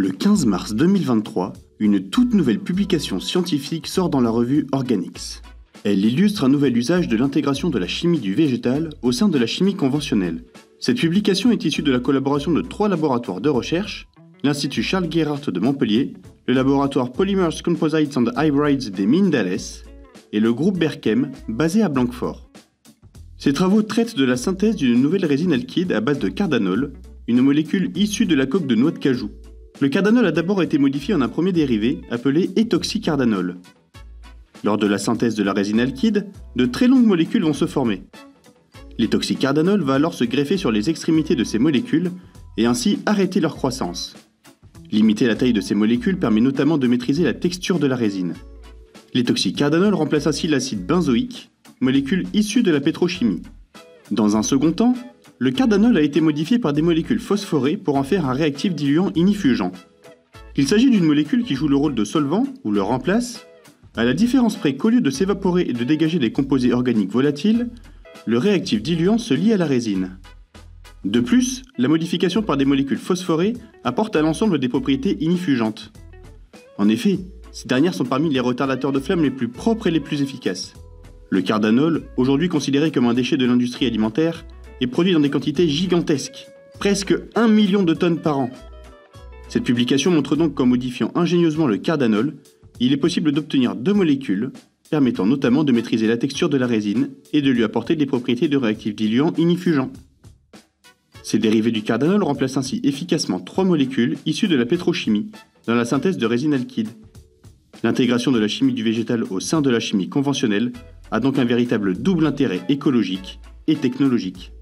Le 15 mars 2023, une toute nouvelle publication scientifique sort dans la revue Organics. Elle illustre un nouvel usage de l'intégration de la chimie du végétal au sein de la chimie conventionnelle. Cette publication est issue de la collaboration de 3 laboratoires de recherche, l'Institut Charles Gerhardt de Montpellier, le laboratoire Polymers Composites and Hybrids des mines d'Alès et le groupe Berchem basé à Blanquefort. Ces travaux traitent de la synthèse d'une nouvelle résine alkyd à base de cardanol, une molécule issue de la coque de noix de cajou. Le cardanol a d'abord été modifié en un premier dérivé appelé étoxycardanol. Lors de la synthèse de la résine alkyd, de très longues molécules vont se former. L'étoxycardanol va alors se greffer sur les extrémités de ces molécules et ainsi arrêter leur croissance. Limiter la taille de ces molécules permet notamment de maîtriser la texture de la résine. L'étoxycardanol remplace ainsi l'acide benzoïque, molécule issue de la pétrochimie. Dans un second temps, le cardanol a été modifié par des molécules phosphorées pour en faire un réactif diluant iniffugeant. Il s'agit d'une molécule qui joue le rôle de solvant ou le remplace, à la différence près qu'au lieu de s'évaporer et de dégager des composés organiques volatiles, le réactif diluant se lie à la résine. De plus, la modification par des molécules phosphorées apporte à l'ensemble des propriétés iniffugeantes. En effet, ces dernières sont parmi les retardateurs de flamme les plus propres et les plus efficaces. Le cardanol, aujourd'hui considéré comme un déchet de l'industrie alimentaire, est produit dans des quantités gigantesques, presque 1 million de tonnes par an. Cette publication montre donc qu'en modifiant ingénieusement le cardanol, il est possible d'obtenir 2 molécules, permettant notamment de maîtriser la texture de la résine et de lui apporter des propriétés de réactif diluant iniffugeant. Ces dérivés du cardanol remplacent ainsi efficacement 3 molécules issues de la pétrochimie dans la synthèse de résine alkyd. L'intégration de la chimie du végétal au sein de la chimie conventionnelle a donc un véritable double intérêt écologique et technologique.